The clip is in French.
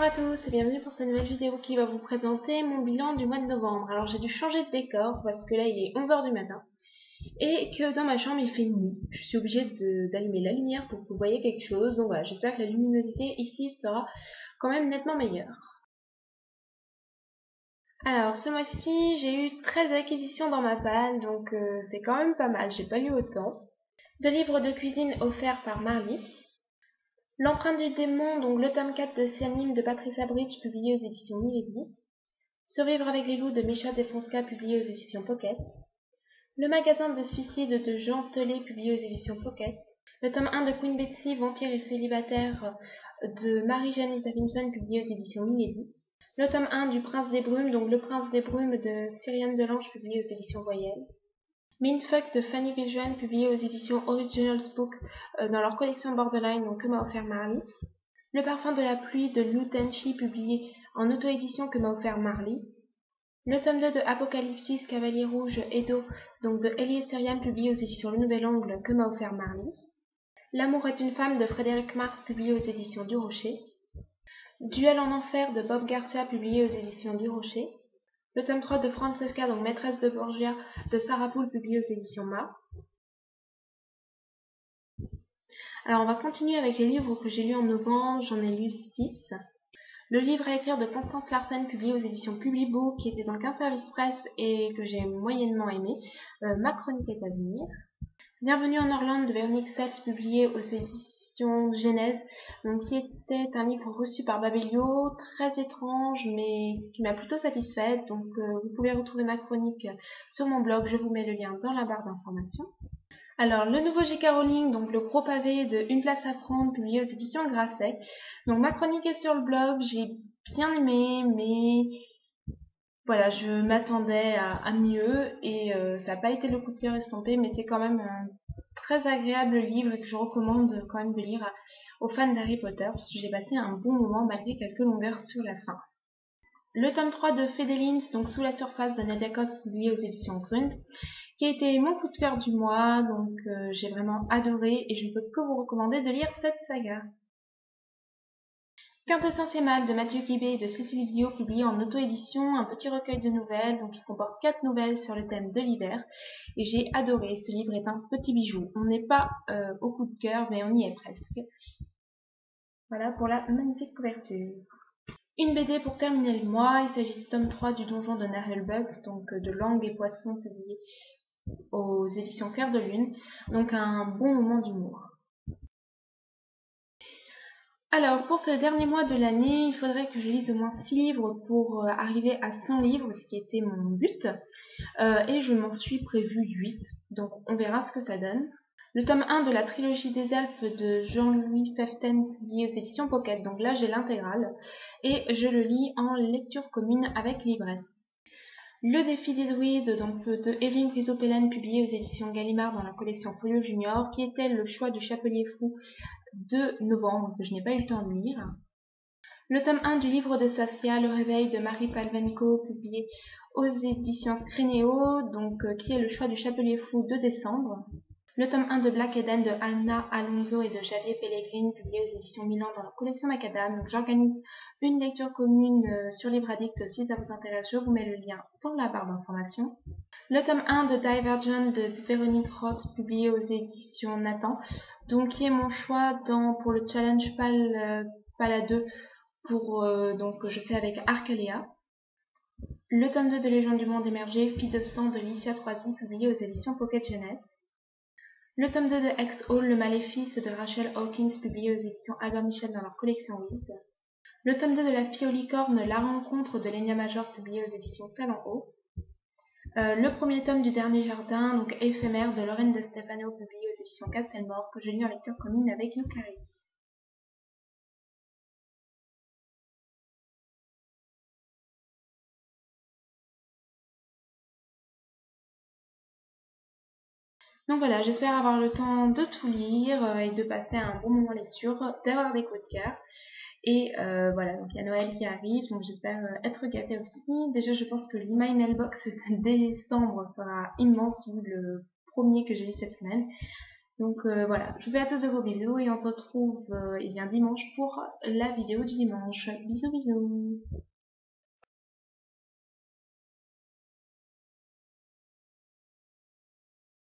à tous et bienvenue pour cette nouvelle vidéo qui va vous présenter mon bilan du mois de novembre. Alors j'ai dû changer de décor parce que là il est 11 h du matin et que dans ma chambre il fait nuit. Je suis obligée d'allumer la lumière pour que vous voyez quelque chose. Donc voilà, j'espère que la luminosité ici sera quand même nettement meilleure. Alors ce mois-ci j'ai eu 13 acquisitions dans ma palle, donc c'est quand même pas mal, j'ai pas lu autant. 2 livres de cuisine offerts par Marly. L'empreinte du démon, donc le tome 4 de Cyanime de Patricia Bridge, publié aux éditions Milady. Survivre avec les loups de Micha Defonsca, publié aux éditions Pocket. Le magasin des suicides de Jean Telet, publié aux éditions Pocket. Le tome 1 de Queen Betsy, Vampire et célibataire de Marie-Janice Davidson, publié aux éditions Milady. Le tome 1 du Prince des Brumes, donc Le Prince des Brumes de Cyriane Delange, publié aux éditions Voyelles. Mindfuck de Fanny Viljoen, publié aux éditions Originals Book dans leur collection Borderline, donc que m'a offert Marly. Le parfum de la pluie de Liu Tenchi, publié en auto-édition que m'a offert Marly. Le tome 2 de Apocalypsis, Cavalier Rouge, Edo, donc de Elie Serian, publié aux éditions Le Nouvel Angle, que m'a offert Marly. L'amour est une femme de Frédéric Mars, publié aux éditions Du Rocher. Duel en enfer de Bob Garcia, publié aux éditions Du Rocher. Le tome 3 de Francesca, donc maîtresse de Borgia, de Sarah Poole, publié aux éditions Ma. Alors on va continuer avec les livres que j'ai lus en novembre, j'en ai lu 6. Le livre à écrire de Constance Larsen, publié aux éditions Publibo, qui était donc un service presse et que j'ai moyennement aimé. Ma chronique est à venir. Bienvenue en Orlande de Véronique Sels, publié aux éditions Genèse, donc qui était un livre reçu par Babelio, très étrange mais qui m'a plutôt satisfaite. Donc vous pouvez retrouver ma chronique sur mon blog, je vous mets le lien dans la barre d'informations. Alors, le nouveau J.K. Rowling, donc le gros pavé de Une place à prendre, publié aux éditions Grasset. Donc ma chronique est sur le blog, j'ai bien aimé, mais voilà, je m'attendais à mieux et ça n'a pas été le coup de cœur escompté, mais c'est quand même un très agréable livre et que je recommande quand même de lire aux fans d'Harry Potter, parce que j'ai passé un bon moment malgré quelques longueurs sur la fin. Le tome 3 de Fédélines, donc Sous la surface de Nadia Coste, publié aux éditions Grund, qui a été mon coup de cœur du mois, donc j'ai vraiment adoré et je ne peux que vous recommander de lire cette saga. Quintessence et Mag de Mathieu Guibé et de Cécile Guillot, publié en auto-édition, un petit recueil de nouvelles, donc il comporte 4 nouvelles sur le thème de l'hiver, et j'ai adoré, ce livre est un petit bijou. On n'est pas au coup de cœur, mais on y est presque. Voilà pour la magnifique couverture. Une BD pour terminer le mois, il s'agit du tome 3 du Donjon de Narhelbug, donc de Langue et Poissons, publié aux éditions Clair de Lune, donc un bon moment d'humour. Alors, pour ce dernier mois de l'année, il faudrait que je lise au moins 6 livres pour arriver à 100 livres, ce qui était mon but, et je m'en suis prévu 8, donc on verra ce que ça donne. Le tome 1 de la trilogie des elfes de Jean-Louis Feften, publié aux éditions Pocket, donc là j'ai l'intégrale, et je le lis en lecture commune avec l'ivresse. Le défi des druides, donc de Evelyne Chrysopélène, publié aux éditions Gallimard dans la collection Folio Junior, qui était le choix du Chapelier Fou de novembre, que je n'ai pas eu le temps de lire. Le tome 1 du livre de Saskia, Le réveil de Marie Palvenko, publié aux éditions Scrinéo, donc qui est le choix du Chapelier Fou de décembre. Le tome 1 de Black Eden de Anna Alonso et de Javier Pellegrini, publié aux éditions Milan dans la collection Macadam. Donc j'organise une lecture commune sur Livre Addict. Si ça vous intéresse, je vous mets le lien dans la barre d'informations. Le tome 1 de Divergent de Véronique Roth, publié aux éditions Nathan, donc qui est mon choix pour le challenge Pala 2 donc je fais avec Arcaléa. Le tome 2 de Légion du Monde émergé, Fille de sang de Licia Troisi, publié aux éditions Pocket Jeunesse. Le tome 2 de X-Hall, Le Maléfice de Rachel Hawkins, publié aux éditions Albert Michel dans leur collection Wiz. Le tome 2 de La Fille aux licornes, La rencontre de Lénia Major, publié aux éditions Talent Haut. Le premier tome du Dernier Jardin, donc éphémère, de Lorraine de Stefano, publié aux éditions Castelmore, que je lis en lecture commune avec Yukari. Donc voilà, j'espère avoir le temps de tout lire et de passer un bon moment lecture, d'avoir des coups de cœur. Et voilà, donc il y a Noël qui arrive, donc j'espère être gâtée aussi. Déjà, je pense que l'E Mailbox de décembre sera immense, vu le premier que j'ai lu cette semaine. Donc voilà, je vous fais à tous de gros bisous et on se retrouve eh bien dimanche pour la vidéo du dimanche. Bisous bisous.